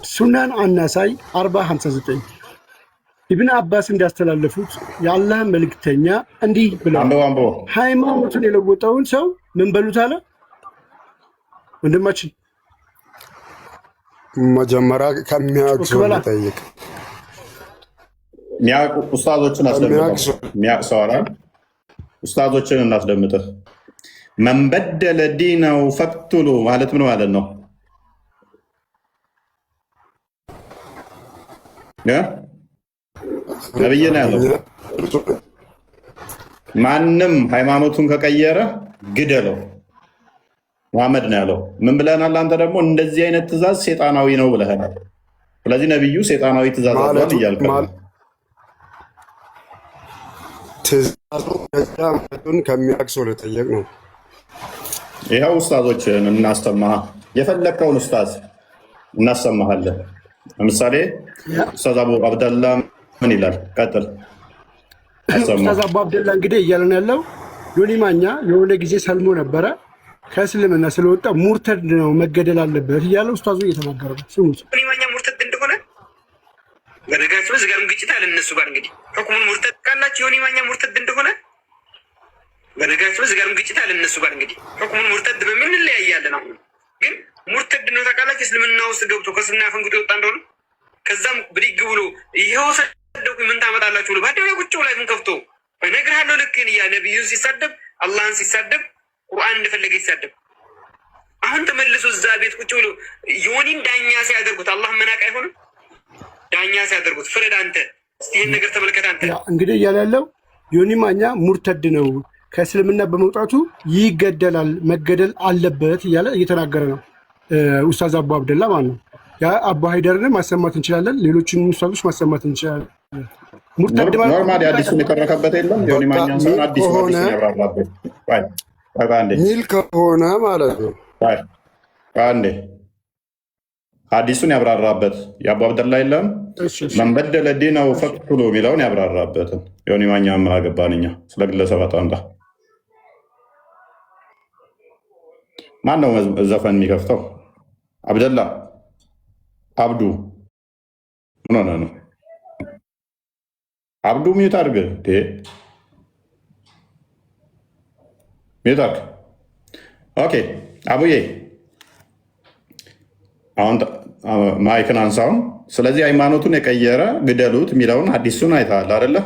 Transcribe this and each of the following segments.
ሱናን አናሳይ 4059 ኢብኑ አባስ እንዳስተላለፉት የአላህ መልእክተኛ እንዲህ ብለዋል። ሃይማኖቱን የለወጠውን ሰው ምን በሉት አለ ወንድማችን? መጀመሪያ ከሚያውቅ ሰው ጠይቅ። ሚያውቁ ኡስታዞችን አስደምጠህ ሚያውቅ ሰው አላል። ኡስታዞችን እናስደምጥህ። መን በደለ ዲነሁ ፈቅቱሉ ማለት ምን ማለት ነው? ነብይ ነው ያለው። ማንም ሃይማኖቱን ከቀየረ ግደለው መሐመድ ነው ያለው። ምን ብለናል? አንተ ደግሞ እንደዚህ አይነት ትእዛዝ ሴጣናዊ ነው ብለናል። ስለዚህ ነብዩ ሴጣናዊ ትእዛዝ አለው እያልክ ትእዛዙን ከሚያውቅ ሰው ልጠየቅ ነው። ይኸው ኡስታዞችን እናስተማህ። የፈለግከውን ኡስታዝ እናሰማሃለን። ለምሳሌ ኡስታዝ አቡ አብደላ ምን ይላል? ቀጥል። ኡስታዝ አቡ አብደላ እንግዲህ እያለን ያለው ዮኒ ማኛ የሆነ ጊዜ ሰልሞ ነበረ፣ ከእስልምና ስለወጣ ሙርተድ ነው መገደል አለበት እያለ ኡስታዙ እየተናገረ ነው። ስሙት። ዮኒ ማኛ ሙርተድ እንደሆነ በነገራችን ላይ ዝጋርም ግጭት አለ እነሱ ጋር። እንግዲህ ሁክሙን ሙርተድ ካላችሁ ዮኒ ማኛ ሙርተድ እንደሆነ በነገራችን ላይ ዝጋርም ግጭት አለ እነሱ ጋር። እንግዲህ ሁክሙን ሙርተድ በምን እንለያያለን? አሁን ግን ሙርተድ ነው ታውቃላችሁ፣ እስልምና ውስጥ ገብቶ ከስና ፈንግቶ የወጣ እንደሆነ ከዛም ብድግ ብሎ ይሄው ሰደኩ ምን ታመጣላችሁ ብሎ ባደው ቁጭ ላይ ምን ከፍቶ እነግርሃለሁ። ልክ ያ ነብዩን ሲሳደብ አላህን ሲሳደብ ቁርአን እንደፈለገ ይሳደብ። አሁን ተመልሶ እዛ ቤት ቁጭ ብሎ ዮኒን ዳኛ ሲያደርጉት አላህ መናቅ አይሆንም? ዳኛ ሲያደርጉት ፍረድ አንተ። እስቲ ይሄን ነገር ተመልከት አንተ። እንግዲህ እያለ ያለው ዮኒ ማኛ ሙርተድ ነው፣ ከእስልምና በመውጣቱ ይገደላል፣ መገደል አለበት እያለ እየተናገረ ነው ኡስታዝ አቡ አብደላ ማለት ነው። ያ አቡ ሀይደርን ማሰማት እንችላለን፣ ሌሎችን ኡስታዞች ማሰማት እንችላለን። ሙርተድ ማለት ኖርማሊ አዲሱን የቀረከበት የለም። ዮኒ ማኛን ሰው አዲስ ነው ያብራራበት ሚል ከሆነ ማለት ነው። አንዴ አዲሱን ያብራራበት የአቡ አብደላ የለም። መን በደለ ዲነሁ ፈቅቱሉ የሚለውን ያብራራበትን ዮኒ ማኛ ምን አገባን እኛ ስለ ግለሰብ አታምጣ። ማን ነው ዘፈን የሚከፍተው? አብደላ አብዱ ምን ሆነ ነው? አብዱ ሚዩት አድርግ ሚዩት አድርግ። ኦኬ አቡዬ አሁን ማይክን አንሳውን። ስለዚህ ሃይማኖቱን የቀየረ ግደሉት የሚለውን አዲሱን አይተሃል አይደለ?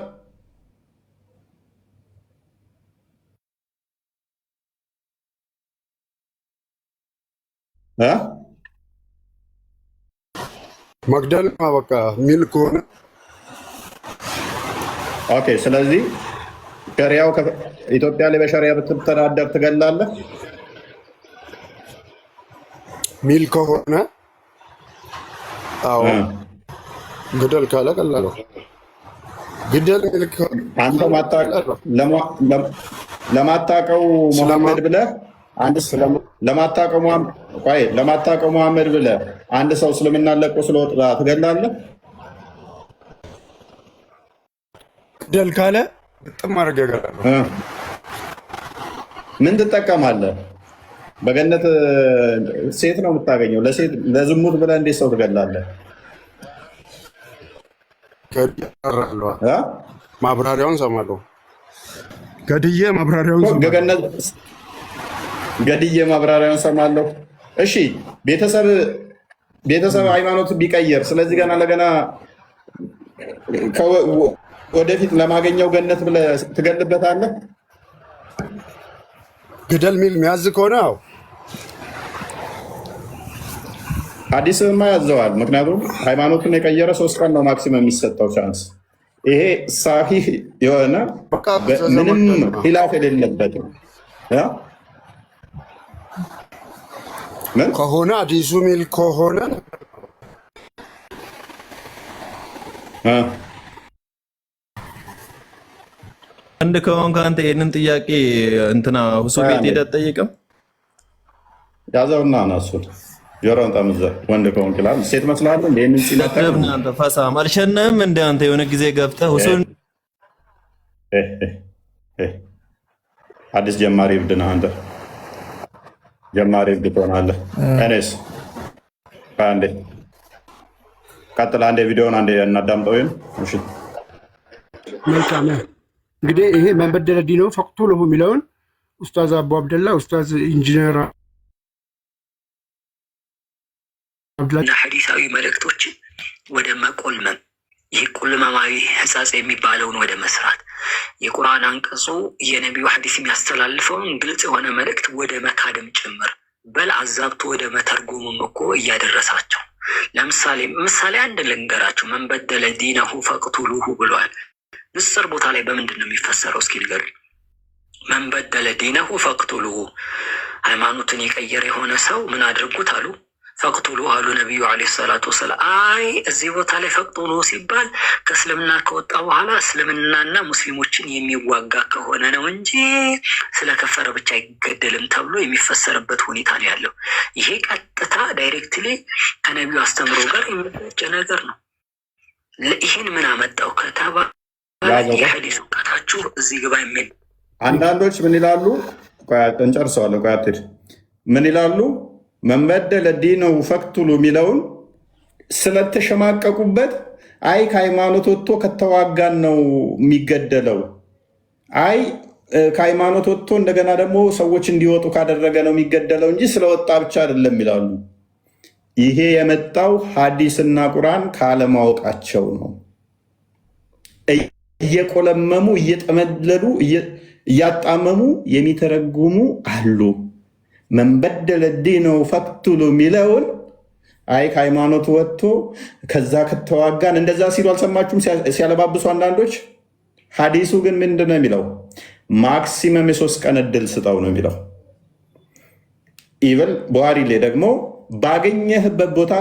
መግደል በቃ ሚል ከሆነ ኦኬ። ስለዚህ ሸሪያው ኢትዮጵያ ላይ በሸሪያ ብትተዳደር ትገላለህ ሚል ከሆነ አዎ፣ ግደል ካለ ቀላለሁ። ግደል ሚል አንተ ለማታቀው መሐመድ ብለህ ለማታቀው መሐመድ ብለህ አንድ ሰው እስልምና ለቆ ስለወጣ ትገላለህ? ግደል ካለ በጣም አረጋጋለሁ። ምን ትጠቀማለህ? በገነት ሴት ነው የምታገኘው። ለዝሙት ብለህ እንዴት ሰው ትገላለህ? ማብራሪያውን ሰማለሁ። ገድዬ ማብራሪያውን ሰማለሁ። እሺ ቤተሰብ ሃይማኖት ቢቀየር፣ ስለዚህ ገና ለገና ወደፊት ለማገኘው ገነት ብለህ ትገልበታለህ? ግደል ሚል የሚያዝ ከሆነ አዎ ሐዲስማ ያዘዋል። ምክንያቱም ሃይማኖቱን የቀየረ 3 ቀን ነው ማክሲመም የሚሰጠው ቻንስ። ይሄ ሳሂህ የሆነ ምንም ኺላፍ የሌለበት ከሆነ ሐዲሱ ሚል ከሆነ አንድ ከሆንክ አንተ ይሄንን ጥያቄ እንትና ሁሱ ቤት ሄደህ አትጠይቅም? ያዘውና ናሱት ጆሮን ጠምዘ ወንድ ከሆንክ ይላል። ሴት መስላለህ እንዴ? ምን ሲላተም አንተ ፈሳም አልሸነም እንደ አንተ የሆነ ጊዜ ገብተህ ሁሱን አዲስ ጀማሪ እብድ ነህ አንተ። ጀማሪ እብድ ትሆናለህ። እኔስ አንዴ ቀጥል። አንዴ ቪዲዮውን አንዴ እናዳምጠው። እሺ መልካም። እንግዲህ ይሄ መንበደለ ዲነሁ ፈቅቱሉሁ የሚለውን ኡስታዝ አቡ አብደላ ኡስታዝ ኢንጂነር እና ሐዲሳዊ መልእክቶችን ወደ መቆልመም ይህ ቁልመማዊ ህጻጽ የሚባለውን ወደ መስራት የቁርአን አንቀጹ የነቢዩ ሐዲስ የሚያስተላልፈውን ግልጽ የሆነ መልእክት ወደ መካደም ጭምር በል አዛብቶ ወደ መተርጎሙም እኮ እያደረሳቸው። ምሳሌ አንድ ልንገራችሁ። መንበደለ ዲነሁ ፈቅቱሉሁ ብሏል። ንስር ቦታ ላይ በምንድን ነው የሚፈሰረው? እስኪ ንገሩኝ። መንበደለ ዲነሁ ፈቅቱሉሁ፣ ሃይማኖትን የቀየረ የሆነ ሰው ምን አድርጉት አሉ? ፈቅቱሉ አሉ ነቢዩ ዓለይሂ ሰላቱ ወሰላም። አይ እዚህ ቦታ ላይ ፈቅቱሉ ሲባል ከእስልምና ከወጣ በኋላ እስልምናና ሙስሊሞችን የሚዋጋ ከሆነ ነው እንጂ ስለከፈረ ብቻ አይገደልም ተብሎ የሚፈሰርበት ሁኔታ ነው ያለው። ይሄ ቀጥታ ዳይሬክትሊ ከነቢዩ አስተምሮ ጋር የሚጋጭ ነገር ነው። ይህን ምን አመጣው ከተባለ የሐዲስ እውቀታችሁ እዚህ ግባ የሚል አንዳንዶች ምን ይላሉ? እንጨርሰዋለን። ቆያቴድ ምን ይላሉ? መንበደለ ዲነሁ ፈቅቱሉ የሚለውን ስለተሸማቀቁበት አይ ከሃይማኖት ወጥቶ ከተዋጋን ነው የሚገደለው፣ አይ ከሃይማኖት ወጥቶ እንደገና ደግሞ ሰዎች እንዲወጡ ካደረገ ነው የሚገደለው እንጂ ስለወጣ ብቻ አይደለም ይላሉ። ይሄ የመጣው ሐዲስና ቁርአን ካለማወቃቸው ነው። እየቆለመሙ እየጠመለሉ እያጣመሙ የሚተረጉሙ አሉ። መንበደለ ዲነሁ ፈቅቱሉ የሚለውን አይ ከሃይማኖት ወጥቶ ከዛ ከተዋጋን እንደዛ ሲሉ አልሰማችሁም? ሲያለባብሱ አንዳንዶች። ሐዲሱ ግን ምንድን ነው የሚለው? ማክሲመም የ3 ቀን እድል ስጠው ነው የሚለው። ኢቨን ቡሃሪ ላይ ደግሞ ባገኘህበት ቦታ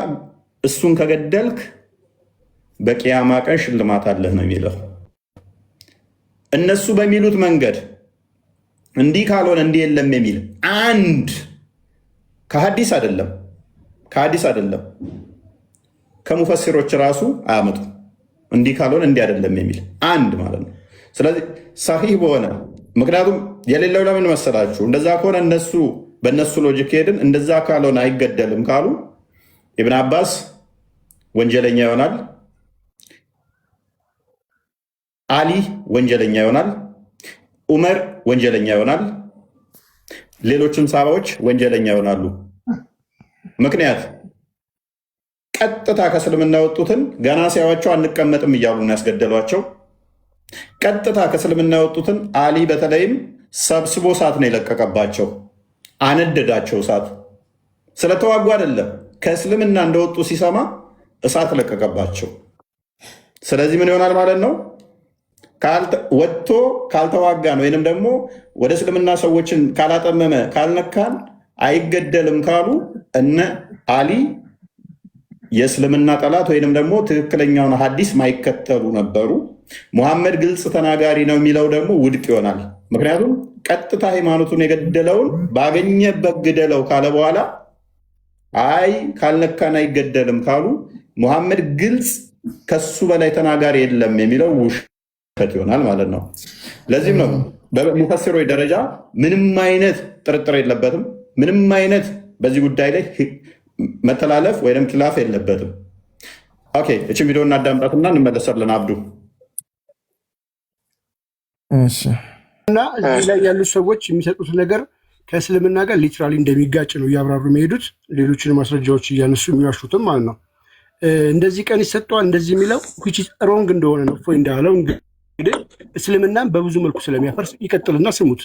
እሱን ከገደልክ በቂያማ ቀን ሽልማት አለህ ነው የሚለው። እነሱ በሚሉት መንገድ እንዲህ ካልሆነ እንዲህ የለም የሚል አንድ ከሐዲስ አይደለም ከሙፈሲሮች ራሱ አያመጡ። እንዲህ ካልሆነ እንዲህ አይደለም የሚል አንድ ማለት ነው። ስለዚህ ሰሂህ በሆነ ምክንያቱም የሌለው ለምን መሰላችሁ? እንደዛ ከሆነ እነሱ በእነሱ ሎጂክ ሄድን እንደዛ ካልሆነ አይገደልም ካሉ ኢብን አባስ ወንጀለኛ ይሆናል፣ አሊ ወንጀለኛ ይሆናል፣ ዑመር ወንጀለኛ ይሆናል፣ ሌሎችም ሰሃባዎች ወንጀለኛ ይሆናሉ። ምክንያት ቀጥታ ከእስልምና የወጡትን ገና ሲያዩዋቸው አንቀመጥም እያሉ ነው ያስገደሏቸው። ቀጥታ ከእስልምና የወጡትን አሊ በተለይም ሰብስቦ እሳት ነው የለቀቀባቸው፣ አነደዳቸው። እሳት ስለተዋጉ አይደለም፣ ከእስልምና እንደወጡ ሲሰማ እሳት ለቀቀባቸው። ስለዚህ ምን ይሆናል ማለት ነው? ወጥቶ ካልተዋጋን ወይንም ደግሞ ወደ እስልምና ሰዎችን ካላጠመመ ካልነካን አይገደልም ካሉ እነ አሊ የእስልምና ጠላት ወይንም ደግሞ ትክክለኛውን ሐዲስ ማይከተሉ ነበሩ። ሙሐመድ ግልጽ ተናጋሪ ነው የሚለው ደግሞ ውድቅ ይሆናል። ምክንያቱም ቀጥታ ሃይማኖቱን የገደለውን ባገኘበት ግደለው ካለ በኋላ አይ ካልነካን አይገደልም ካሉ ሙሐመድ ግልጽ ከሱ በላይ ተናጋሪ የለም የሚለው ውሸት ይሆናል ማለት ነው። ለዚህም ነው በሙፈሲሮች ደረጃ ምንም አይነት ጥርጥር የለበትም። ምንም አይነት በዚህ ጉዳይ ላይ መተላለፍ ወይም ኪላፍ የለበትም። ኦኬ፣ እቺ ቪዲዮ እናዳምጣትና እንመለሳለን። አብዱ እና እዚህ ላይ ያሉ ሰዎች የሚሰጡት ነገር ከእስልምና ጋር ሊትራሊ እንደሚጋጭ ነው እያብራሩ የሚሄዱት። ሌሎችን ማስረጃዎች እያነሱ የሚዋሹትም ማለት ነው። እንደዚህ ቀን ይሰጠዋል እንደዚህ የሚለው ሮንግ እንደሆነ ነው። ፎይ እንዳለው እንግዲህ እስልምናን በብዙ መልኩ ስለሚያፈርስ ይቀጥልና ስሙት።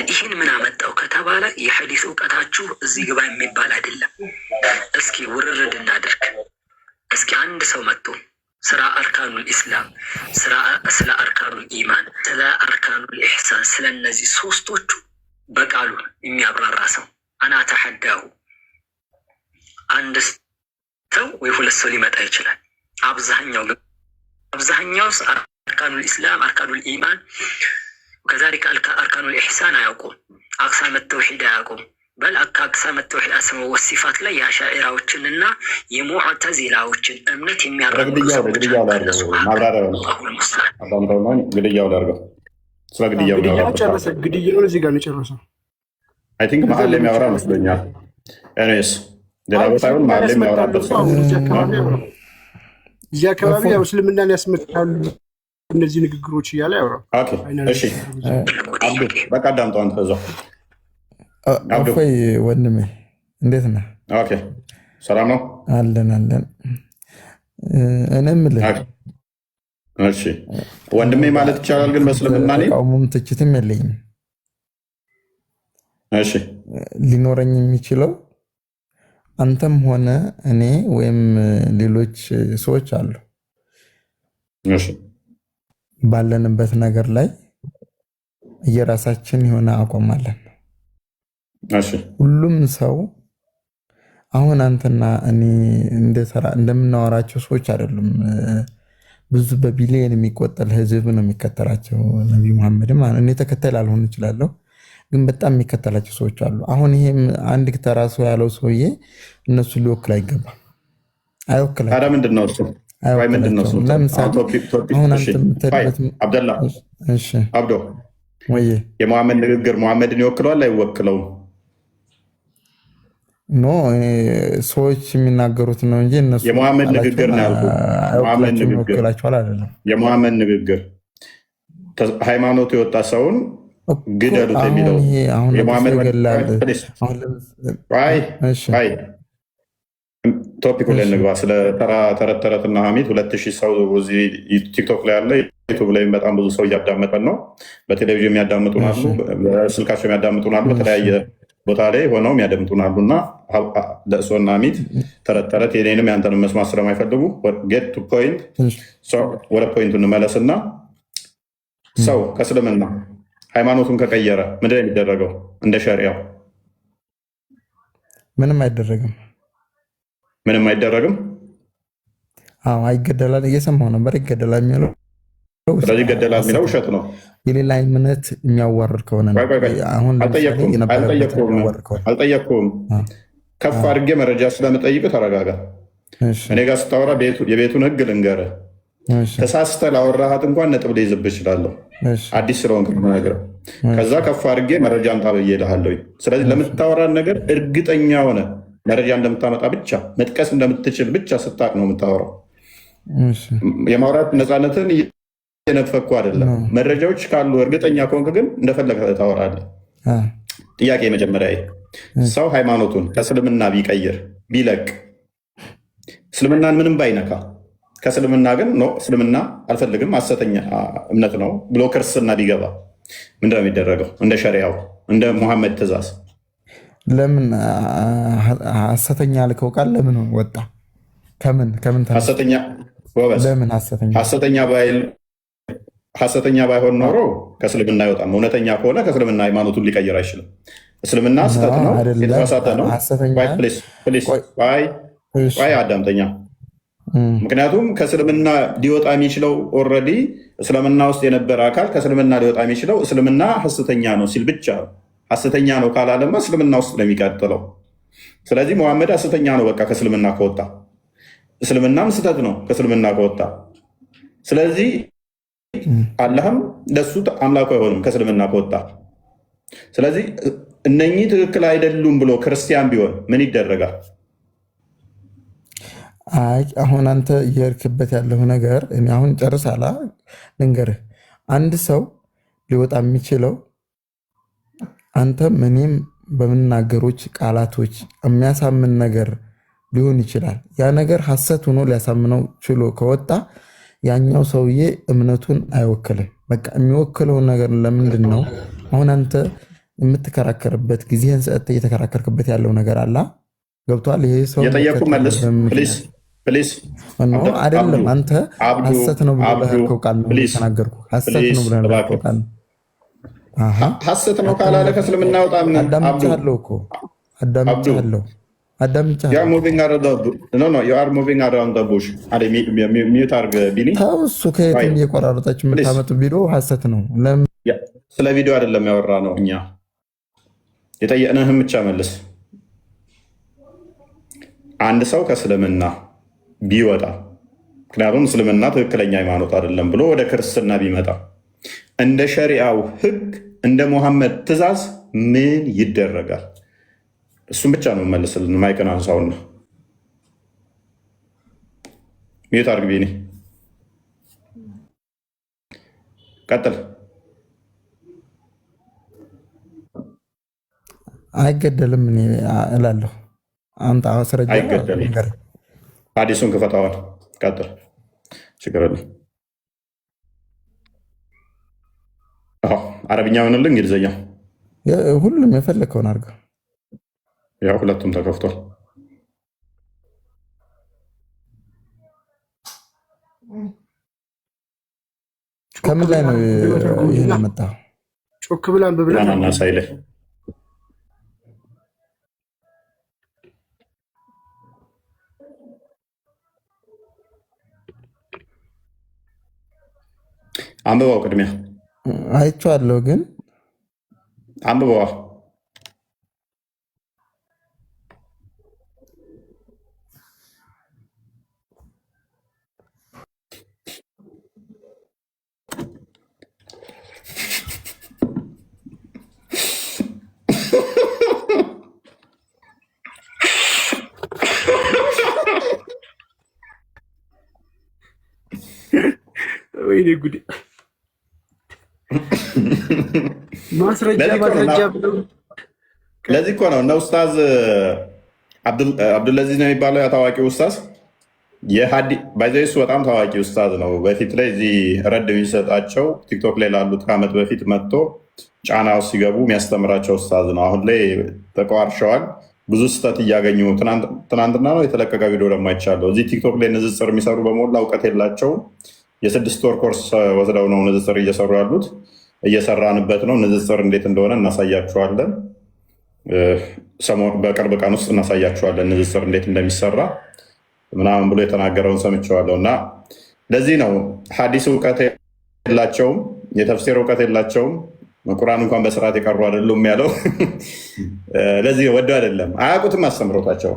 ይህን ምን አመጣው ከተባለ የሐዲስ እውቀታችሁ እዚህ ግባ የሚባል አይደለም። እስኪ ውርርድ እናድርግ። እስኪ አንድ ሰው መጥቶ ስራ አርካኑል ኢስላም፣ ስለ አርካኑል ኢማን፣ ስለ አርካኑል ኢሕሳን፣ ስለ እነዚህ ሶስቶቹ በቃሉ የሚያብራራ ሰው አና ተሐዳሁ አንድ ሰው ወይ ሁለት ሰው ሊመጣ ይችላል። አብዛኛው አርካኑል ኢስላም፣ አርካኑል ኢማን ከዛሊከ አርካኑል ኢሕሳን አያውቁም። አቅሳመ ተውሒድ አያውቁም። በል አቅሳመ ተውሒድ አስመ ወሲፋት ላይ የአሻዒራዎችንና የሙዕተዚላዎችን እምነት የሚያራግዱ ሰዎች ግድያው ግድያውን እዚህ ጋር ነው የጨረሰው። አይ ቲንክ መሀል ላይ የሚያወራ መስሎኛል። ኤኒዌይስ ሌላ ቦታ ይሁን መሀል ላይ የሚያወራበት ሰው እዚህ አካባቢ ያው እስልምናን ያስመጣሉ እነዚህ ንግግሮች እያለ ያወራል። ኦኬ እሺ፣ አብዱ በቃ አዳምጠው አንተ እዛው። አብዱ እፎይ ወንድሜ እንዴት ነህ? ኦኬ ሰላም ነው አለን። እኔ የምልህ እሺ ወንድሜ ማለት ይቻላል፣ ግን በእስልምና እኔ ተቃውሞም ትችትም የለኝም። እሺ ሊኖረኝ የሚችለው አንተም ሆነ እኔ ወይም ሌሎች ሰዎች አሉ እሺ ባለንበት ነገር ላይ የራሳችን የሆነ አቋም አለን። እሺ ሁሉም ሰው አሁን አንተና እኔ እንደምናወራቸው ሰዎች አይደሉም። ብዙ በቢሊየን የሚቆጠር ህዝብ ነው የሚከተላቸው ነቢዩ መሐመድም። እኔ ተከታይ ላልሆን እችላለሁ፣ ግን በጣም የሚከተላቸው ሰዎች አሉ። አሁን ይሄም አንድ ተራ ሰው ያለው ሰውዬ እነሱ ሊወክል አይገባም፣ አይወክላቸውም። ታዲያ ምንድን ነው እሱ? ለምሳሌ አሁን አንተ የምትሄድበት አብደላ አብዶ ወይ የመሐመድ ንግግር መሐመድን ይወክለዋል አይወክለውም? ኖ ሰዎች የሚናገሩት ነው እንጂ እነሱ የመሐመድ ንግግር ነው ያልኩት። ይወክላቸዋል አይደለም። የመሐመድ ንግግር ሃይማኖቱ የወጣ ሰውን ግደሉት የሚለው ቶፒኩ ላይ እንግባ። ስለ ተረት ተረትና ሐሜት 2000 ሰው እዚህ ቲክቶክ ላይ ያለ ዩቱብ ላይ በጣም ብዙ ሰው እያዳመጠን ነው። በቴሌቪዥን የሚያዳምጡን አሉ፣ በስልካቸው የሚያዳምጡን አሉ፣ በተለያየ ቦታ ላይ ሆነው የሚያዳምጡን አሉ። እና ለእሶና ሐሜት ተረት ተረት የኔንም ያንተንም መስማት ስለማይፈልጉ ጌት ቱ ፖይንት ወደ ፖይንቱ እንመለስና ሰው ከእስልምና ሃይማኖቱን ከቀየረ ምንድን ነው የሚደረገው? እንደ ሸሪያው ምንም አይደረግም። ምንም አይደረግም። አዎ አይገደላል። እየሰማሁ ነበር። ይገደላል የሚለው ስለዚህ ይገደላል የሚለው ውሸት ነው። የሌላ እምነት የሚያዋርድ ከሆነ ነው። አሁን አልጠየቅኩም። ከፍ አድርጌ መረጃ ስለምጠይቅ ተረጋጋ። እኔ ጋር ስታወራ የቤቱን ህግ ልንገርህ። ተሳስተህ ላወራሃት እንኳን ነጥብ ልይዝብህ እችላለሁ፣ አዲስ ስለሆንክ ነገር። ከዛ ከፍ አድርጌ መረጃ አምጣ ብዬ እልሃለሁ። ስለዚህ ለምታወራን ነገር እርግጠኛ ሆነ መረጃ እንደምታመጣ ብቻ መጥቀስ እንደምትችል ብቻ ስታቅ ነው የምታወራው። የማውራት ነፃነትን እየነፈኩ አይደለም። መረጃዎች ካሉ እርግጠኛ ከሆንክ ግን እንደፈለገ ታወራለህ። ጥያቄ መጀመሪያ ሰው ሃይማኖቱን ከእስልምና ቢቀይር ቢለቅ፣ እስልምናን ምንም ባይነካ ከእስልምና ግን እስልምና አልፈልግም ሐሰተኛ እምነት ነው ብሎ ክርስትና ቢገባ ምንድን ነው የሚደረገው? እንደ ሸሪያው እንደ ሙሐመድ ትእዛዝ ለምን ሐሰተኛ ያልከው ቃል ለምን ወጣ? ከምን ሐሰተኛ ባይሆን ኖሮ ከእስልምና አይወጣም። እውነተኛ ከሆነ ከእስልምና ሃይማኖቱን ሊቀይር አይችልም። እስልምና ስህተት ነው፣ የተሳሳተ ነው። አዳምጠኛ። ምክንያቱም ከእስልምና ሊወጣ የሚችለው ኦልሬዲ እስልምና ውስጥ የነበረ አካል ከእስልምና ሊወጣ የሚችለው እስልምና ሐሰተኛ ነው ሲል ብቻ ነው። ሐሰተኛ ነው ካላለማ እስልምና ውስጥ ነው የሚቀጥለው። ስለዚህ መሐመድ ሐሰተኛ ነው በቃ ከእስልምና ከወጣ፣ እስልምናም ስህተት ነው ከእስልምና ከወጣ። ስለዚህ አላህም ለሱ አምላኩ አይሆንም ከእስልምና ከወጣ። ስለዚህ እነኚህ ትክክል አይደሉም ብሎ ክርስቲያን ቢሆን ምን ይደረጋል? አሁን አንተ እየሄድክበት ያለው ነገር እኔ አሁን ጨርሳላ ልንገርህ። አንድ ሰው ሊወጣ የሚችለው አንተም እኔም በምናገሮች ቃላቶች የሚያሳምን ነገር ሊሆን ይችላል። ያ ነገር ሐሰት ሆኖ ሊያሳምነው ችሎ ከወጣ ያኛው ሰውዬ እምነቱን አይወክልም። በቃ የሚወክለው ነገር ለምንድን ነው? አሁን አንተ የምትከራከርበት ጊዜህን ሰጥተህ እየተከራከርክበት ያለው ነገር አላ ገብቷል። ይሄ ሰው የጠየቁ መልስ ፕሊዝ አይደለም። አንተ ሐሰት ነው ብለህ ያልከው ቃል ነው የተናገርኩ። ሐሰት ነው ብለህ ያልከው ቃል ነው። ሐሰት ነው ካላለ ከእስልምና ወጣም። አዳምጫለሁ እኮ አዳምጫለሁ። እሱ ከየትም እየቆራረጠች የምታመጡ ቪዲዮ ሐሰት ነው። ስለ ቪዲዮ አይደለም ያወራ ነው። እኛ የጠየቅንህም ብቻ መልስ። አንድ ሰው ከእስልምና ቢወጣ ምክንያቱም እስልምና ትክክለኛ ሃይማኖት አይደለም ብሎ ወደ ክርስትና ቢመጣ እንደ ሸሪዓው ህግ እንደ ሙሐመድ ትእዛዝ ምን ይደረጋል? እሱም ብቻ ነው መልስልን። ማይክን አንሳውና ሚዩት አድርግ ቢኒ። ቀጥል። አይገደልም እኔ እላለሁ። አምጣ አስረጃ። አይገደልም። ሐዲሱን ክፈታዋል። ቀጥል። ችግር የለም። አረብኛ ሆንልህ እንግሊዝኛ? ሁሉም የፈለከውን አድርገው። ያው ሁለቱም ተከፍቷል። ከምን ላይ ነው ይህን ያመጣው? ጮክ ብላን በብላና ሳይለ አንብበው። ቅድሚያ አይቼዋለሁ ግን አንብበዋ። ወይኔ ጉዴ! ማስረጃ ለዚህ እኮ ነው እነ ኡስታዝ አብዱልአዚዝ ነው የሚባለው ያ ታዋቂ ኡስታዝ ባይዘሱ በጣም ታዋቂ ኡስታዝ ነው። በፊት ላይ እዚህ ረድ የሚሰጣቸው ቲክቶክ ላይ ላሉት ከዓመት በፊት መጥቶ ጫና ውስጥ ሲገቡ የሚያስተምራቸው ኡስታዝ ነው። አሁን ላይ ተቋርሸዋል። ብዙ ስህተት እያገኙ ትናንትና ነው የተለቀቀ ቪዲዮ ደግሞ አይቻለሁ። እዚህ ቲክቶክ ላይ ንጽጽር የሚሰሩ በሞላ እውቀት የላቸውም። የ6 ወር ኮርስ ወስደው ነው ንጽጽር እየሰሩ ያሉት። እየሰራንበት ነው። ንጽጽር እንዴት እንደሆነ እናሳያችኋለን። በቅርብ ቀን ውስጥ እናሳያችኋለን ንጽጽር እንዴት እንደሚሰራ ምናምን ብሎ የተናገረውን ሰምቼዋለሁ። እና ለዚህ ነው ሐዲስ እውቀት የላቸውም፣ የተፍሲር እውቀት የላቸውም፣ ቁርአን እንኳን በስርዓት የቀሩ አይደሉም ያለው። ለዚህ ወዶ አይደለም፣ አያውቁትም አስተምሮታቸው።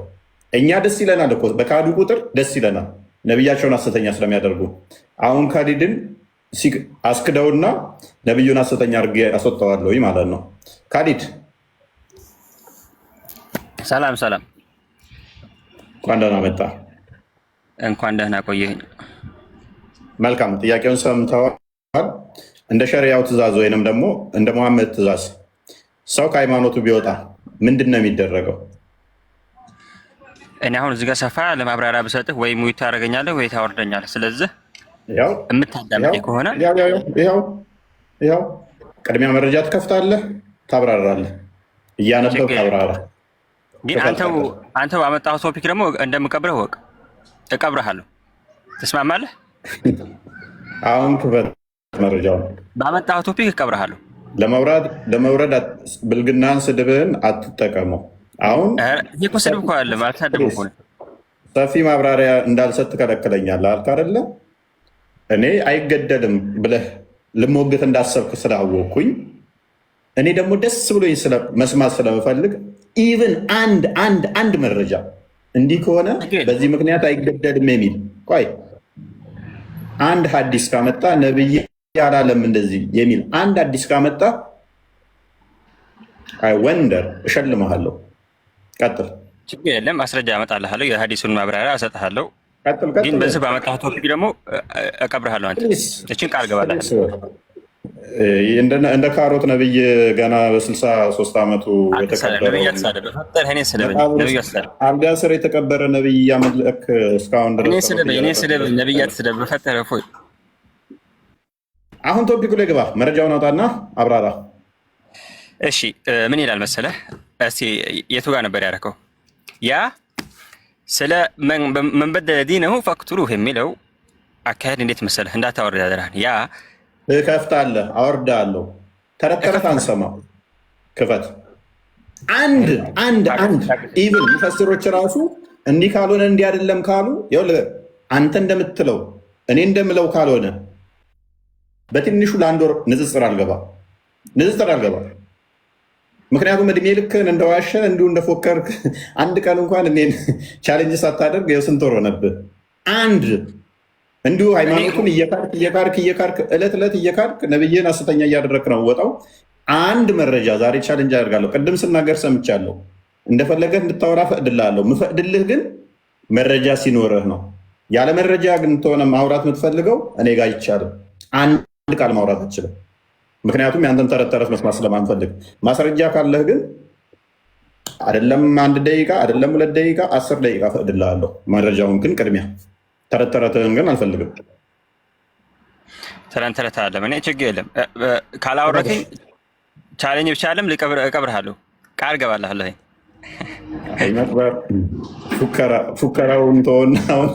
እኛ ደስ ይለናል እኮ በካዱ ቁጥር ደስ ይለናል፣ ነቢያቸውን ሐሰተኛ ስለሚያደርጉ። አሁን ካሊድን አስክደውና ነቢዩን ሐሰተኛ አድርጌ አስወጣዋለሁ ማለት ነው። ካሊድ ሰላም ሰላም፣ እንኳን ደህና መጣ። እንኳን ደህና ቆየኝ። መልካም፣ ጥያቄውን ሰምተዋል። እንደ ሸሪያው ትእዛዝ ወይንም ደግሞ እንደ መሐመድ ትእዛዝ ሰው ከሃይማኖቱ ቢወጣ ምንድን ነው የሚደረገው? እኔ አሁን እዚህ ጋር ሰፋ ለማብራሪያ ብሰጥህ ወይ ሙይት ታደርገኛለህ ወይ ታወርደኛለህ። ስለዚህ ያው የምታዳምጠኝ ከሆነ ይኸው ቅድሚያ መረጃ ትከፍታለህ፣ ታብራራለህ፣ እያነበብክ ታብራራ። ግን አንተው ባመጣኸው ቶፒክ ደግሞ እንደምቀብረህ ወቅ እቀብረሃለሁ። ትስማማለህ? አሁን ክፈት መረጃውን። ባመጣኸው ቶፒክ እቀብረሃለሁ። ለመውረድ ብልግናን፣ ስድብህን አትጠቀመው። አሁን ይህ እኮ ስድብ እኮ አለ ማለት ሳደብ እኮ ነው። ሰፊ ማብራሪያ እንዳልሰጥ ትከለክለኛለህ አልክ አይደለ? እኔ አይገደልም ብለህ ልሞግት እንዳሰብክ ስላወቅኩኝ እኔ ደግሞ ደስ ብሎኝ መስማት ስለምፈልግ ኢቭን አንድ መረጃ እንዲህ ከሆነ በዚህ ምክንያት አይገደልም የሚል ቆይ አንድ ሐዲስ ካመጣ ነብይ ያላለም እንደዚህ የሚል አንድ ሐዲስ ካመጣ አይ ወንደር እሸልምሃለሁ። ቀጥል። ችግር የለም፣ ማስረጃ አመጣልሃለሁ፣ የሐዲሱን ማብራሪያ እሰጥሃለሁ። ግን በዚህ ባመጣህ ቶፒክ ደግሞ እቀብርሃለሁ። አንተ እችን ቃል ገባለህ። እንደ ካሮት ነብይ ገና በ63 ዓመቱ አልጋ ስር የተቀበረ ነብይ እያመለክ እስካሁን ድረስ ነብያት ስደብ በፈጠረ ፎይ። አሁን ቶፒኩ ላይ ግባ፣ መረጃውን አውጣና አብራራ። እሺ ምን ይላል መሰለህ? እስቲ የቱ ጋር ነበር ያደረከው? ያ ስለ መንበደለ ዲነሁ ፈቅቱሉህ የሚለው አካሄድ እንዴት መሰለህ? እንዳታወርድ ያደራል። ያ እከፍታለህ፣ አወርዳለሁ። ተረት ተረት አንሰማው። ክፈት። አንድ ኢቭን ሙፈሲሮች ራሱ እንዲህ ካልሆነ እንዲህ አይደለም ካሉ ይኸውልህ፣ አንተ እንደምትለው እኔ እንደምለው ካልሆነ በትንሹ ለአንድ ወር ንጽጽር አልገባ። ምክንያቱም እድሜ ልክህን እንደዋሸ እንዲሁ እንደፎከርክ አንድ ቀን እንኳን እኔን ቻሌንጅ ሳታደርግ ስንት ወር ሆነብህ? አንድ እንዲሁ ሃይማኖቱን እየካርክ ዕለት እየካርክ ነብይን ሐሰተኛ እያደረግክ ነው ወጣው። አንድ መረጃ ዛሬ ቻሌንጅ አደርጋለሁ። ቅድም ስናገር ሰምቻለሁ። እንደፈለገህ እንድታወራ ፈቅድልሃለሁ። ምፈቅድልህ ግን መረጃ ሲኖርህ ነው። ያለ መረጃ ግን ተሆነ ማውራት የምትፈልገው እኔ ጋር አይቻልም። አንድ ቃል ማውራት አችልም። ምክንያቱም ያንተን ተረት ተረት መስማት ስለማንፈልግ። ማስረጃ ካለህ ግን አይደለም 1 ደቂቃ አይደለም 2 ደቂቃ 10 ደቂቃ ፈቅድልሃለሁ። መረጃውን ግን ቅድሚያ፣ ተረት ተረትህን ግን አልፈልግም። ተረት አለ እኔ ችግር የለም። ካላወረከኝ ቻሌንጅ ብቻ አለም እቀብርሃለሁ፣ ቃል ገባልሃለሁ። መቅበር ፉከራውን ተወና አሁን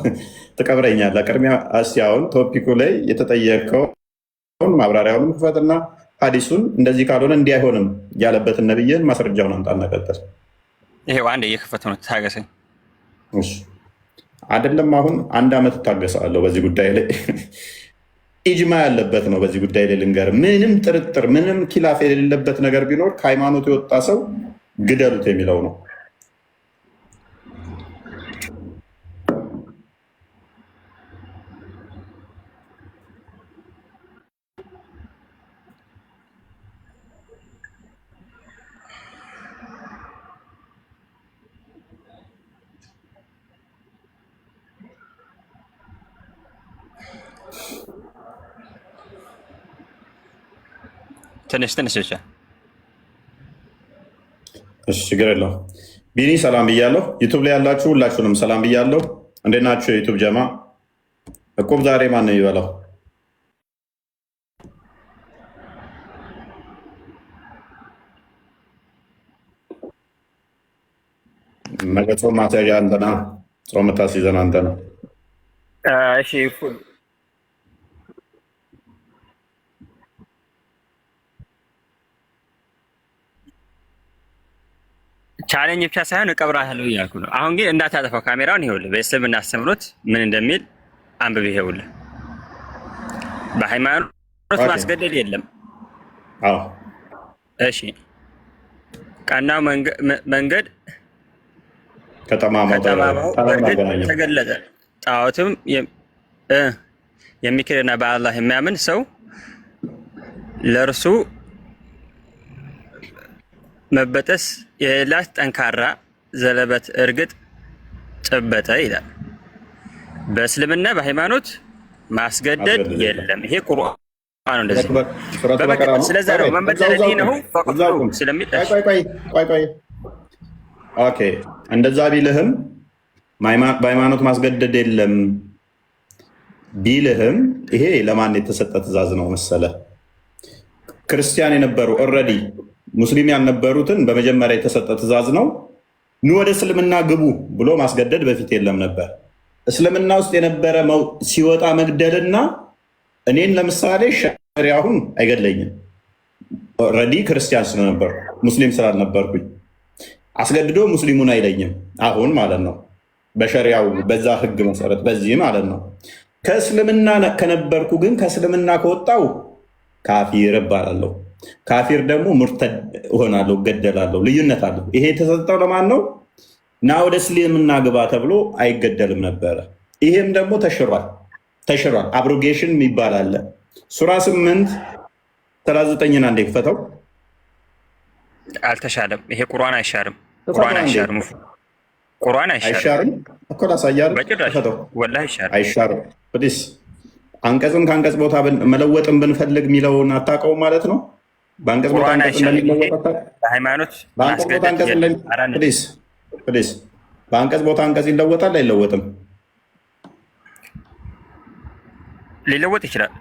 ትቀብረኛለህ። ቅድሚያ እስኪ አሁን ቶፒኩ ላይ የተጠየቀውን ማብራሪያውን ክፈትና ሀዲሱን እንደዚህ ካልሆነ እንዲህ አይሆንም ያለበትን ነብይን ማስረጃውን አምጣ እናቀጥል። ይሄው አንዴ እየከፈቱ ነው፣ ታገሰኝ። አይደለም አሁን 1 ዓመት እታገሳለሁ በዚህ ጉዳይ ላይ ኢጅማ ያለበት ነው። በዚህ ጉዳይ ላይ ልንገርህ፣ ምንም ጥርጥር ምንም ኪላፍ የሌለበት ነገር ቢኖር ከሃይማኖቱ የወጣ ሰው ግደሉት የሚለው ነው። ትንሽ ብቻ እሺ፣ ችግር የለውም። ቢኒ ሰላም ብያለሁ። ዩቱብ ላይ ያላችሁ ሁላችሁንም ሰላም ብያለሁ። እንዴት ናችሁ የዩቱብ ጀማ? እቁብ ዛሬ ማን ነው የሚበላው? ነገ ጾም ማስያዣ አንተና ጾም የምታስይዘን አንተ ነው። እሺ ቻሌንጅ ብቻ ሳይሆን እቀብራለሁ እያልኩ ነው። አሁን ግን እንዳታጠፋው ካሜራውን። ይኸውልህ በእስልምና አስተምሮት ምን እንደሚል አንብብ። ይኸውልህ በሃይማኖት ማስገደድ የለም። አዎ እሺ። ቀናው መንገድ ከጠማማው ተገለጠ። ጣዖትም የሚክድና በአላህ የሚያምን ሰው ለእርሱ መበጠስ የሌላት ጠንካራ ዘለበት እርግጥ ጨበጠ ይላል። በእስልምና በሃይማኖት ማስገደድ የለም። ይሄ ቁርአን ነው። እንደዚህ ስለዛ ነው መንበደል ነው ፈቅዱ ስለሚል ቆይ ኦኬ፣ እንደዛ ቢልህም በሃይማኖት ማስገደድ የለም ቢልህም ይሄ ለማን የተሰጠ ትእዛዝ ነው መሰለ? ክርስቲያን የነበሩ ኦልሬዲ ሙስሊም ያልነበሩትን በመጀመሪያ የተሰጠ ትእዛዝ ነው። ኑ ወደ እስልምና ግቡ ብሎ ማስገደድ በፊት የለም ነበር። እስልምና ውስጥ የነበረ ሲወጣ መግደልና እኔን ለምሳሌ ሸሪዓውን አይገድለኝም። ኦልሬዲ ክርስቲያን ስለነበር ሙስሊም ስላልነበርኩኝ አስገድዶ ሙስሊሙን አይለኝም። አሁን ማለት ነው በሸሪዓው በዛ ህግ መሰረት በዚህ ማለት ነው። ከእስልምና ከነበርኩ ግን ከእስልምና ከወጣው ካፊር እባላለሁ። ካፊር ደግሞ ሙርተድ እሆናለሁ፣ እገደላለሁ። ልዩነት አለው። ይሄ የተሰጠው ለማን ነው? እና ወደ እስልምና ግባ ተብሎ አይገደልም ነበረ። ይሄም ደግሞ ተሽሯል። አብሮጌሽን የሚባል አለ። ሱራ 8:39 እንደ ክፈተው። አልተሻለም። ይሄ ቁርአን አይሻርም። ቁርአን አይሻርም እኮ ላሳያለሁ። ክፈተው። ወላሂ አይሻርም። ፕሊስ አንቀጽን ከአንቀጽ ቦታ መለወጥን ብንፈልግ የሚለውን አታውቀውም ማለት ነው። በአንቀጽ ቦታ አንቀጽ ይለወጣል አይለወጥም? ሊለወጥ ይችላል።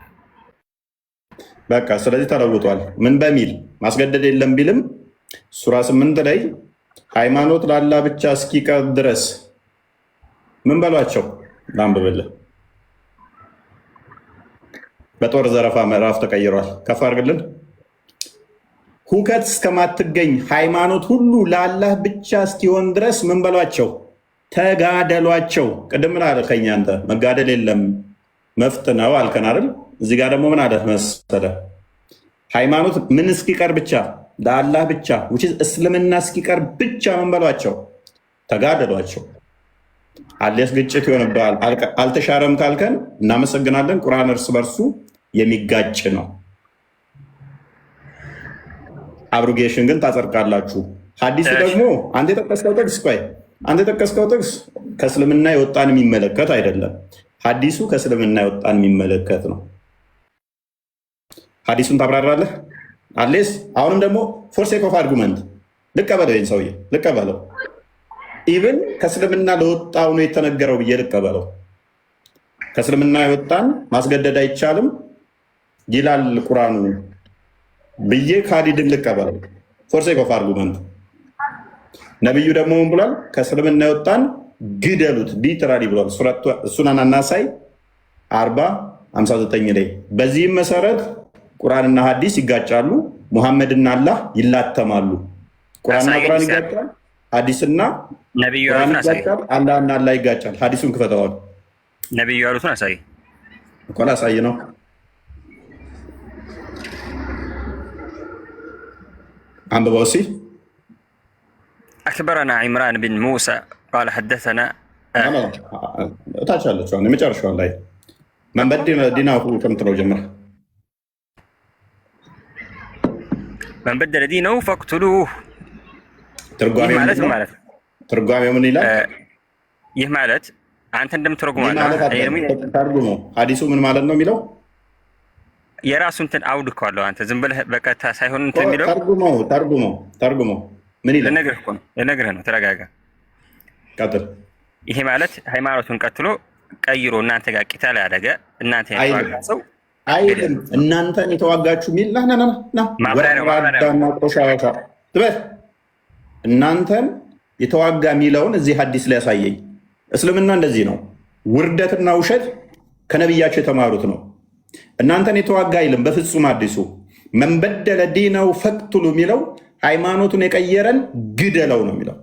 በቃ ስለዚህ ተለውጧል። ምን በሚል ማስገደድ የለም ቢልም ሱራ 8 ላይ ሃይማኖት ላላ ብቻ እስኪቀር ድረስ ምን በሏቸው? ላንብብልህ። በጦር ዘረፋ ምዕራፍ ተቀይሯል። ከፍ አድርግልን። ሁከት እስከማትገኝ ሃይማኖት ሁሉ ለአላህ ብቻ እስኪሆን ድረስ ምን በሏቸው? ተጋደሏቸው። ቅድም ምን አልከኝ አንተ? መጋደል የለም መፍት ነው አልከን አይደል? እዚህ ጋር ደግሞ ምን አለ መሰለ? ሃይማኖት ምን እስኪቀር ብቻ? ለአላህ ብቻ እስልምና እስኪቀር ብቻ ምን በሏቸው? ተጋደሏቸው። አሊያስ ግጭት ይሆንብሃል። አልተሻረም ካልከን እናመሰግናለን። ቁርአን እርስ በርሱ የሚጋጭ ነው። አብሮጌሽን ግን ታጸድቃላችሁ። ሐዲሱ ደግሞ አንተ የጠቀስከው ጥቅስ ከእስልምና የወጣን የሚመለከት አይደለም። ሀዲሱ ከእስልምና የወጣን የሚመለከት ነው። ሀዲሱን ታብራራለህ አሌስ? አሁንም ደግሞ ፎር ሴክ ኦፍ አርጉመንት ልቀበለው፣ ይህን ሰውዬ ልቀበለው። ኢቭን ከእስልምና ለወጣው ነው የተነገረው ብዬ ልቀበለው። ከእስልምና የወጣን ማስገደድ አይቻልም ይላል ቁርአኑ ብዬ ካሊድን ልቀበለው ፎር ሴክ ኦፍ አርጉመንት። ነቢዩ ደግሞ ምን ብሏል? ከእስልምና የወጣን ግደሉት ሊትራሊ ብሏል። እሱን አናሳይ 40:59 ላይ። በዚህም መሰረት ቁርአንና ሀዲስ ይጋጫሉ፣ ሙሐመድና አላህ ይላተማሉ። ቁርአንና ቁርአን ይጋጫል፣ ሀዲስና ቁርአን ይጋጫል፣ አላህና አላህ ይጋጫል። ሀዲሱን ክፈተዋል። ነቢዩ ያሉትን አሳይ እኮ ላሳይ ነው። አንብበው እስኪ። أخبرنا عمران بن موسى قال حدثنا ታች አለችው የመጨረሻው ላይ መንበድ ዲናሁ ከምትለው ጀምር من بدل دينه فاقتلوه ትርጓሜው ምን ይላል? ይህ ማለት አንተ እንደምትረጉማለህ ተርጉመው ሀዲሱ ምን ማለት ነው የሚለው የራሱ እንትን አውድ እኮ አለው። አንተ ዝም ብለህ በቀጥታ ሳይሆን እንትን የሚለው ተርጉመው ምን ይላል? ልነግርህ ነው። ተረጋጋ፣ ቀጥል። ይሄ ማለት ሃይማኖቱን ቀጥሎ ቀይሮ እናንተ ጋር ቂታል ያደረገ እናንተ የተዋጋ ሰው አይልም። እናንተን የተዋጋችሁ ሚል ወራዳና ቆሻሻ ትበል። እናንተን የተዋጋ ሚለውን እዚህ ሀዲስ ላይ ያሳየኝ። እስልምና እንደዚህ ነው። ውርደትና ውሸት ከነቢያቸው የተማሩት ነው። እናንተን የተዋጋ አይልም በፍጹም። አዲሱ መንበደለ ዲነው ፈቅቱሉ የሚለው ሃይማኖቱን የቀየረን ግደለው ነው የሚለው።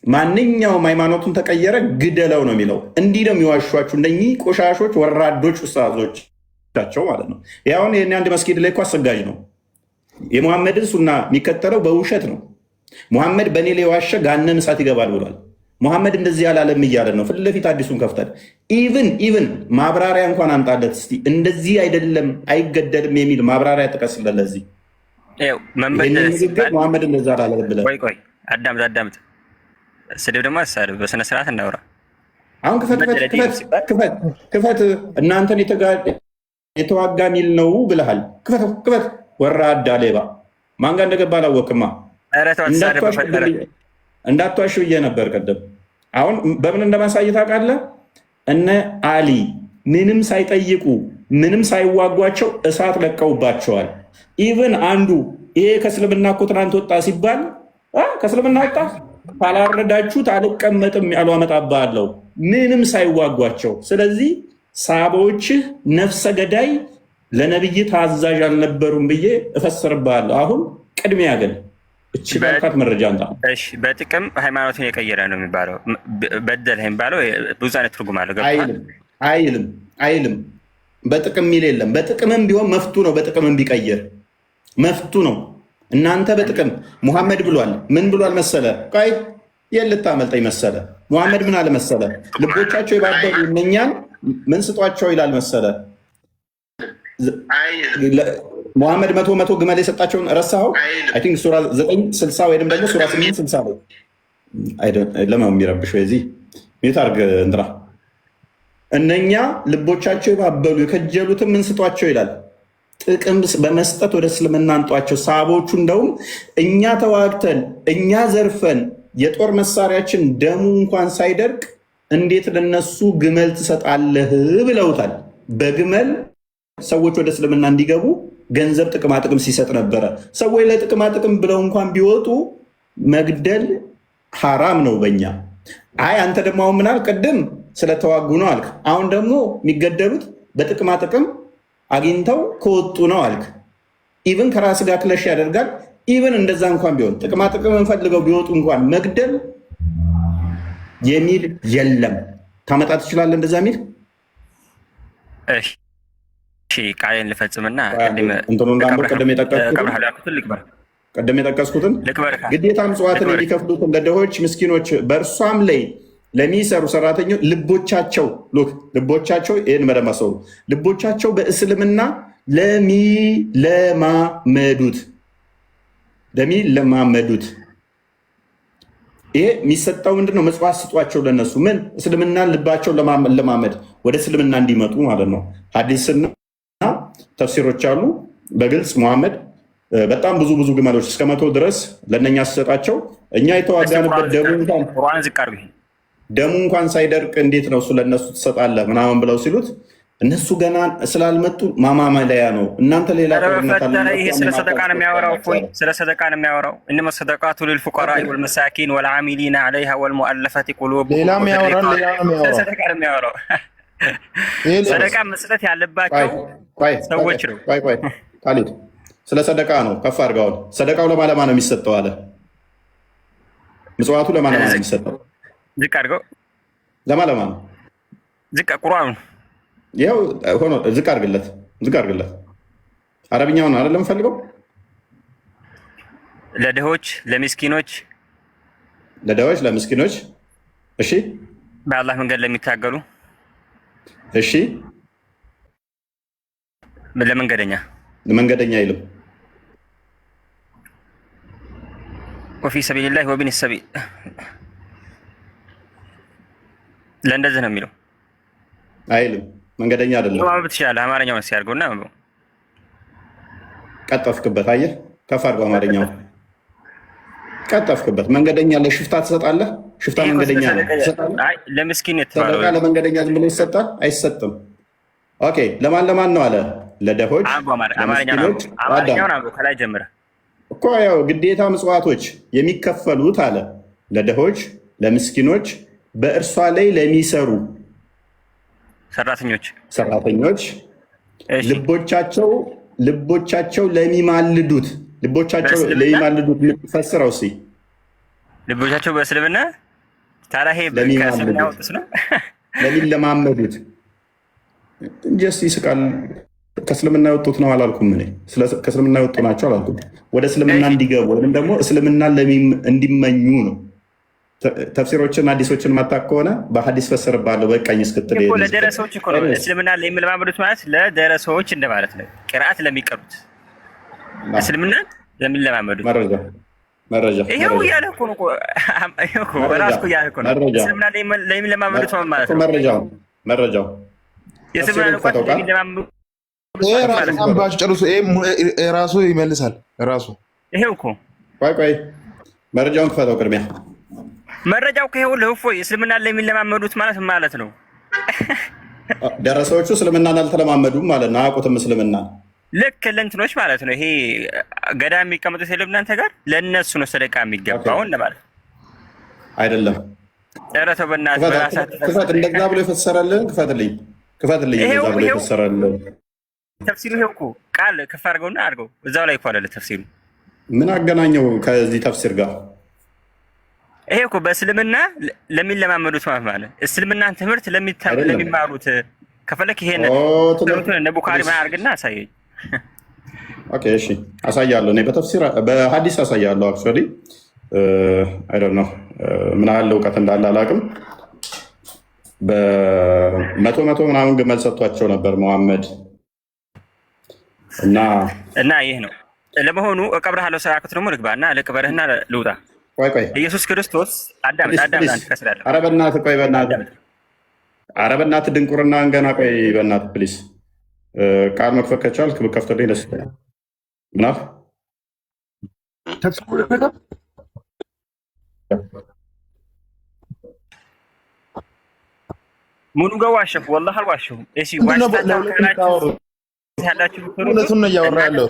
ማንኛውም ሃይማኖቱን ተቀየረ ግደለው ነው የሚለው። እንዲህ ነው የሚዋሿችሁ እነኚህ ቆሻሾች ወራዶች ኡስታዞቻቸው ማለት ነው። ያሁን ይህን አንድ መስጊድ ላይ እኮ አሰጋጅ ነው። የሙሐመድን ሱና የሚከተለው በውሸት ነው። ሙሐመድ በእኔ ላይ ዋሸ ገሃነመ እሳት ይገባል ብሏል። ሙሐመድ እንደዚህ አላለም እያለ ነው። ፊት ለፊት አዲሱን ከፍተን ኢቭን ማብራሪያ እንኳን አምጣለት እስቲ። እንደዚህ አይደለም አይገደልም የሚል ማብራሪያ ጥቀስለት ለዚህ ሙሐመድ እንደዛ አላለም ብለህ። ቆይ አዳምጥ። ስድብ ደግሞ አሳድብ፣ በስነ ስርዓት እናውራ። አሁን ክፈት። እናንተን የተዋጋ ሚል ነው ብለሃል። ክፈት። ወራዳ ሌባ ማን ጋር እንደገባ አላወቅማ። እንዳትዋሽ ብዬ ነበር ቀደም። አሁን በምን እንደማሳየት ታውቃለህ? እነ አሊ ምንም ሳይጠይቁ ምንም ሳይዋጓቸው እሳት ለቀውባቸዋል። ኢቭን አንዱ ይሄ ከእስልምና እኮ ትናንት ወጣ ሲባል ከእስልምና ወጣ ካላረዳችሁት አልቀመጥም ያሉ አመጣብሃለሁ፣ ምንም ሳይዋጓቸው። ስለዚህ ሳቦችህ ነፍሰ ገዳይ ለነብይ ታዛዥ አልነበሩም ብዬ እፈስርብሃለሁ። አሁን ቅድሚያ ግን እቺ በርካታ መረጃ አንተ በጥቅም ሃይማኖትን የቀየረ ነው የሚባለው በደል የሚባለው ብዙ አይነት ትርጉም አለው። አይልም በጥቅም ሚል የለም። በጥቅምም ቢሆን መፍቱ ነው። በጥቅምም ቢቀየር መፍቱ ነው። እናንተ በጥቅም ሙሐመድ ብሏል። ምን ብሏል መሰለ? ቆይ የልታመልጠኝ መሰለ? ሙሐመድ ምን አለ መሰለ? ልቦቻቸው የባበሉ እነኛን ምን ስጧቸው ይላል መሰለ? ሙሐመድ መቶ ግመል የሰጣቸውን ረሳኸው? አይ ቲንክ ሱራ 9:60 ወይም ደግሞ ሱራ 8:60 ነው። ለማን የሚረብሸው የዚህ ሚት አድርግ እንትና። እነኛ ልቦቻቸው የባበሉ የከጀሉትን ምን ስጧቸው ይላል? ጥቅም በመስጠት ወደ እስልምና አንጧቸው። ሰሃቦቹ እንደውም እኛ ተዋግተን እኛ ዘርፈን የጦር መሳሪያችን ደሙ እንኳን ሳይደርቅ እንዴት ለነሱ ግመል ትሰጣለህ ብለውታል። በግመል ሰዎች ወደ እስልምና እንዲገቡ ገንዘብ ጥቅማጥቅም ሲሰጥ ነበረ። ሰዎች ለጥቅማጥቅም ብለው እንኳን ቢወጡ መግደል ሐራም ነው በኛ። አይ አንተ ደግሞ አሁን ምናል ቅድም ስለተዋጉ ነው አልክ። አሁን ደግሞ የሚገደሉት በጥቅማጥቅም አግኝተው ከወጡ ነው አልክ። ኢቭን ከራስ ጋር ክለሽ ያደርጋል። ኢቭን እንደዛ እንኳን ቢሆን ጥቅማጥቅም እንፈልገው ቢወጡ እንኳን መግደል የሚል የለም። ታመጣ ትችላለህ እንደዛ ሚል? ቃሌን ልፈጽምና ቀደም የጠቀስኩትን ግዴታ ምጽዋትን የሚከፍሉትን ለድሆች ምስኪኖች፣ በእርሷም ላይ ለሚሰሩ ሰራተኞች ልቦቻቸው ይህን መደማሰሩ ልቦቻቸው በእስልምና ለሚለማመዱት ይሄ የሚሰጠው ምንድነው? ምጽዋት ስጧቸው ለነሱ ምን እስልምናን ልባቸው ለማመድ ወደ እስልምና እንዲመጡ ማለት ነው። ሐዲስና ተፍሲሮች አሉ በግልጽ ሙሐመድ በጣም ብዙ ግመሎች እስከ 100 ድረስ ለነኛ ሲሰጣቸው እኛ የተዋጋንበት ደሙ እንኳን ሳይደርቅ እንዴት ነው እሱ ለነሱ ትሰጣለህ ምናምን ብለው ሲሉት እነሱ ገና ስላልመጡ ማማመለያ ነው። እናንተ ሌላ ይሄ ስለ ሰደቃ ነው የሚያወራው። ስለ ሰደቃ ነው የሚያወራው። እነማ ሰደቃቱ للفقراء والمساكين والعاملين عليها والمؤلفة قلوبهم ሌላም ያወራል። ስለ ሰደቃ ነው የሚያወራው። ሰደቃ መስጠት ያለባቸው ሰዎች ነው። ቆይ ካሊድ ስለ ሰደቃ ነው። ከፍ አድርገው ሰደቃው ለማለማ ነው የሚሰጠው አለ። ምጽዋቱ ለማለማ ነው የሚሰጠው። ዝቅ አድርገው ለማለማ ነው። ዝቅ ቁርአኑ ይኸው ሆኖ ዝቅ አድርግለት። አረብኛውን አይደለም ፈልገው ለድሆች ለምስኪኖች እሺ፣ በአላህ መንገድ ለሚታገሉ እሺ፣ ለመንገደኛ ይልም ወፊ ሰቢልላህ ወቢን ሰቢል ለእንደዚህ ነው የሚለው አይልም። መንገደኛ አይደለም። ማንበብ ትችላለህ። አማርኛውን እስኪ አድርገውና አንብበው። ቀጠፍክበት። አየህ፣ ከፍ አድርገው። አማርኛው ቀጠፍክበት። መንገደኛ ለሽፍታ ትሰጣለህ? ሽፍታ መንገደኛ ነው። አይ ለምስኪን የተባለው ሰደቃ ለመንገደኛ ዝም ብሎ ይሰጣል? አይሰጥም። ኦኬ፣ ለማን ነው አለ? ለደሆች፣ ለምስኪኖች። አማርኛውን አንብበው ከላይ ጀምረህ እኮ ያው ግዴታ ምጽዋቶች የሚከፈሉት አለ ለደሆች፣ ለምስኪኖች፣ በእርሷ ላይ ለሚሰሩ ሰራተኞች ልቦቻቸው ለሚማልዱት ፈስረው እስኪ ልቦቻቸው በእስልምና ታራሄ ከእስልምና ያወጡት ነው ለሚለማመዱት እንጀስ ይስቃል። ከእስልምና የወጡት ነው አላልኩም። እኔ ከእስልምና የወጡ ናቸው አላልኩም። ወደ እስልምና እንዲገቡ ወይም ደግሞ እስልምና እንዲመኙ ነው። ተፍሲሮችን ሐዲሶችን ማታቅ ከሆነ በሐዲስ ፈሰርባለሁ በቃኝ እስክትል ለደረሰዎች እኮ ነው። እስልምና የሚለማመዱት ማለት ለደረሰዎች እንደማለት ነው። ቅርአት ለሚቀሩት እስልምና ለሚለማመዱት መረጃ ይሄው እያለ እኮ ነው። ራሱ እያለ እኮ ነው። እስልምና ለሚለማመዱት ማለት ነው። መረጃው የእስልምና ቋንቋ ለሚለማመዱት ራሱ ይመልሳል። ራሱ ይሄው እኮ ቆይ መረጃውን ክፈተው ቅድሚያ መረጃው ከይው ለእፎይ እስልምና ለሚለማመዱት ማለት ነው። ደረሰዎቹ እስልምናን አልተለማመዱም ማለት ነው። አያውቁትም እስልምና ልክ ለእንትኖች ማለት ነው። ይሄ ገዳ የሚቀመጡት የለም እናንተ ጋር ለእነሱ ነው ሰደቃ የሚገባው እንደማለት አይደለም። ኧረ ተው በእናትህ በራሳችሁ ክፈት። እንደዛ ብሎ የፈሰረልን ክፈትልኝ። እንደዛ ብሎ የፈሰረልን ተፍሲሩ ይሄው እኮ ቃል ከፍ አድርገውና አድርገው እዛው ላይ እኮ አለ ተፍሲሩ። ምን አገናኘው ከዚህ ተፍሲር ጋር? ይሄ እኮ በእስልምና ለሚለማመዱት ማለት እስልምናን ትምህርት ለሚማሩት ከፈለክ ይሄን እንደ ቡኻሪ ምን አድርግና አሳየኝ። ኦኬ እሺ፣ አሳያለሁ። እኔ በተፍሲር በሐዲስ አሳያለሁ። አክቹዋሊ አይ ዶንት ኖ ምን ያህል እውቀት እንዳለ አላውቅም። በመቶ ምናምን ግመል ሰጥቷቸው ነበር መሐመድ እና ይህ ነው። ለመሆኑ እቀብርሃለሁ ሰራኩት ደግሞ ልግባና ልቅበርህና ልውጣ። ቆይ ኢየሱስ ክርስቶስ አዳም አንተ ከስላለህ። ኧረ በእናትህ ቆይ ኧረ በእናትህ ድንቁርና ገና ቆይ በእናትህ ፕሊስ ቃል መክፈት ከቻልክ ብከፍትልኝ ደስ ይለኛል። ምናምን ሙሉ ጋር ዋሸሁ፣ ወላሂ አልዋሸሁም። እሺ እውነቱን ነው እያወራ ያለው።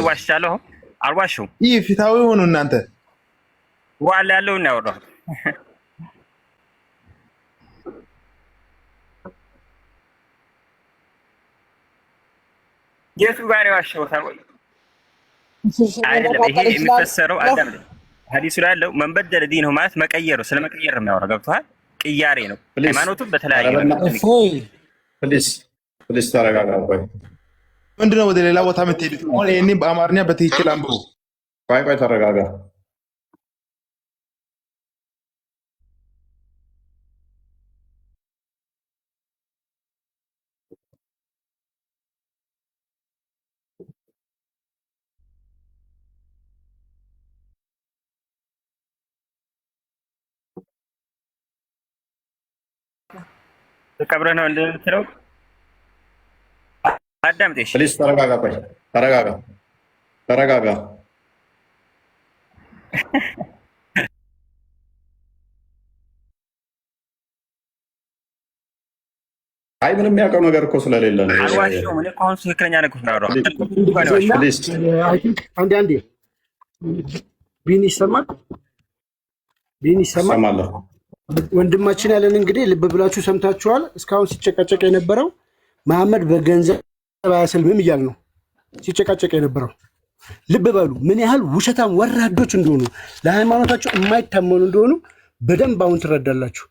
ዋሽቻለሁ? አልዋሸሁም። ይህ ፊታዊ ሆኑ እናንተ ዋላ ያለው ነው ያወራሁት። የቱ ጋር ነው ያዋሸሁት? አይደለም ይሄ የሚፈሰረው አዳም ላይ ሐዲሱ ላይ ያለው መንበደለ ዲነሁ ማለት መቀየር ነው። ስለመቀየር ነው የሚያወራው። ገብቶሃል? ቅያሬ ነው። ሃይማኖቱን በተለያየ ፕሊስ ተረጋጋ። ምንድነው ወደ ሌላ ቦታ የምትሄዱት? ይህን በአማርኛ በትክክል አንብቡ። ቆይ ተረጋጋ። ቀብረህ ነው እንደምትለው አዳምጤሽ ፕሊስ ተረጋጋ። ቆይ ተረጋጋ። አይ ምንም የሚያውቀው ነገር እኮ ስለሌለ ነው። አልዋሽም። እኔ እኮ አሁን ትክክለኛ ነገር ነው። አንዴ ቢኒ ይሰማል። ወንድማችን ያለን እንግዲህ ልብ ብላችሁ ሰምታችኋል። እስካሁን ሲጨቃጨቅ የነበረው መሐመድ በገንዘብ አያሰልምም እያል ነው ሲጨቃጨቅ የነበረው። ልብ በሉ ምን ያህል ውሸታም ወራዶች እንደሆኑ፣ ለሃይማኖታቸው የማይታመኑ እንደሆኑ በደንብ አሁን ትረዳላችሁ።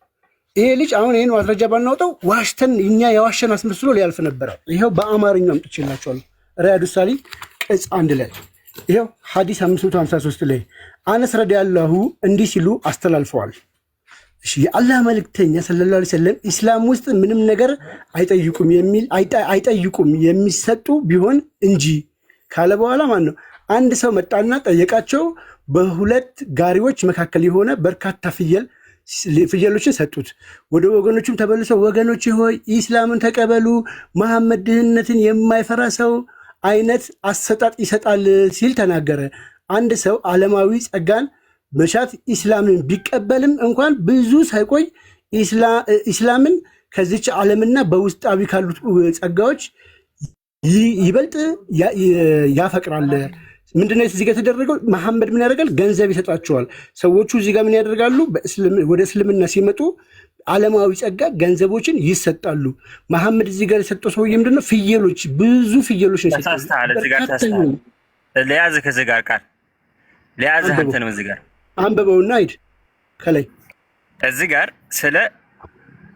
ይሄ ልጅ አሁን ይህን ማስረጃ ባናወጣው ዋሽተን እኛ የዋሸን አስመስሎ ሊያልፍ ነበረ። ይኸው በአማርኛ አምጥቼላችኋለሁ። ሪያዱ ሳሊም ቅጽ 1 ላይ ይኸው ሐዲስ 553 ላይ አነስ ረዲየላሁ እንዲህ ሲሉ አስተላልፈዋል። እሺ የአላህ መልእክተኛ ሰለላሁ ዐለይሂ ወሰለም ኢስላም ውስጥ ምንም ነገር አይጠይቁም የሚሰጡ ቢሆን እንጂ ካለ በኋላ ማን ነው አንድ ሰው መጣና ጠየቃቸው። በሁለት ጋሪዎች መካከል የሆነ በርካታ ፍየሎችን ሰጡት። ወደ ወገኖቹም ተመልሰው ወገኖች ሆይ ኢስላምን ተቀበሉ፣ መሐመድ ድህነትን የማይፈራ ሰው አይነት አሰጣጥ ይሰጣል ሲል ተናገረ። አንድ ሰው ዓለማዊ ጸጋን መሻት ኢስላምን ቢቀበልም እንኳን ብዙ ሳይቆይ ኢስላምን ከዚች ዓለምና በውስጣዊ ካሉት ጸጋዎች ይበልጥ ያፈቅራል። ምንድነው እዚህ ጋር የተደረገው? መሐመድ ምን ያደርጋል? ገንዘብ ይሰጣቸዋል። ሰዎቹ እዚህ ጋር ምን ያደርጋሉ? ወደ እስልምና ሲመጡ ዓለማዊ ጸጋ ገንዘቦችን ይሰጣሉ። መሐመድ እዚህ ጋር የሰጠው ሰውዬ ምንድነው? ፍየሎች፣ ብዙ ፍየሎች ነው የሰጠው። ለያዝህ ከዚህ ጋር ቃል ለያዝህ አንተ ነው እዚህ ጋር አንበበውና ሂድ ከላይ እዚህ ጋር ስለ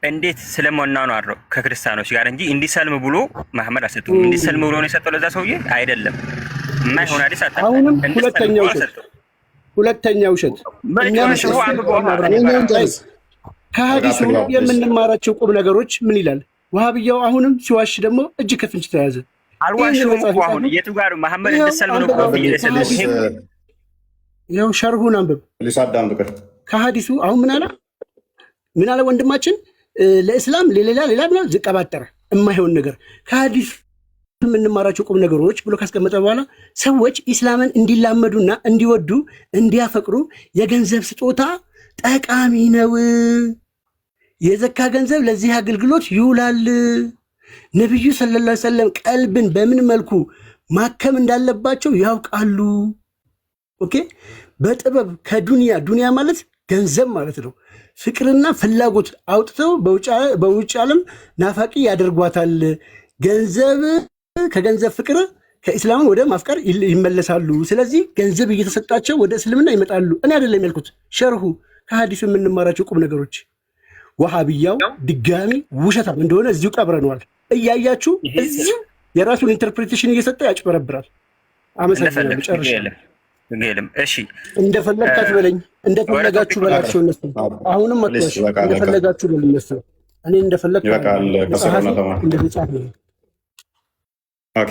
እንዴት ስለማናኗር ነው ከክርስቲያኖች ጋር እንጂ እንዲሰልም ብሎ መሐመድ አሰጠው። እንዲሰልም ብሎ ነው የሰጠው ለዛ ሰውዬ አይደለም። የማይሆን አዲስ አታ ሁለተኛ ውሸት ከሐዲሱ የምንማራቸው ቁም ነገሮች ምን ይላል? ወሃብያው አሁንም ሲዋሽ ደግሞ እጅ ከፍንጅ ተያዘ። አልዋሽም እኮ አሁን የቱ ጋር መሐመድ እንዲሰልም ነው እኮ ይለሰልሽ። ይኸው ሸርሁን አንብብ። ከሐዲሱ አሁን ምን አለ ወንድማችን? ለእስላም ሌላ ዝቀባጠረ የማይሆን ነገር ከሐዲሱ የምንማራቸው ቁም ነገሮች ብሎ ካስቀመጠ በኋላ ሰዎች ኢስላምን እንዲላመዱና እንዲወዱ እንዲያፈቅሩ የገንዘብ ስጦታ ጠቃሚ ነው። የዘካ ገንዘብ ለዚህ አገልግሎት ይውላል። ነቢዩ ሰለላሁ ዐለይሂ ወሰለም ቀልብን በምን መልኩ ማከም እንዳለባቸው ያውቃሉ። ኦኬ በጥበብ ከዱንያ ማለት ገንዘብ ማለት ነው። ፍቅርና ፍላጎት አውጥተው በውጭ ዓለም ናፋቂ ያደርጓታል። ከገንዘብ ፍቅር ከኢስላምን ወደ ማፍቀር ይመለሳሉ። ስለዚህ ገንዘብ እየተሰጣቸው ወደ እስልምና ይመጣሉ። እኔ አይደለም ያልኩት፣ ሸርሁ ከሐዲሱ የምንማራቸው ቁም ነገሮች። ወሃብያው ድጋሚ ውሸታም እንደሆነ እዚሁ ቀብረነዋል። እያያችሁ እዚሁ የራሱን ኢንተርፕሬቴሽን እየሰጠ ያጭበረብራል። አመሰግናለሁ። ጨርሻ እሺ እንደፈለግካት በለኝ፣ እንደፈለጋችሁ በላቸው እነሱ። አሁንም አትዋሽ፣ እንደፈለጋችሁ በል እነሱ። እኔ እንደፈለግ ይበቃል። እንደተጻፈ ነው። ኦኬ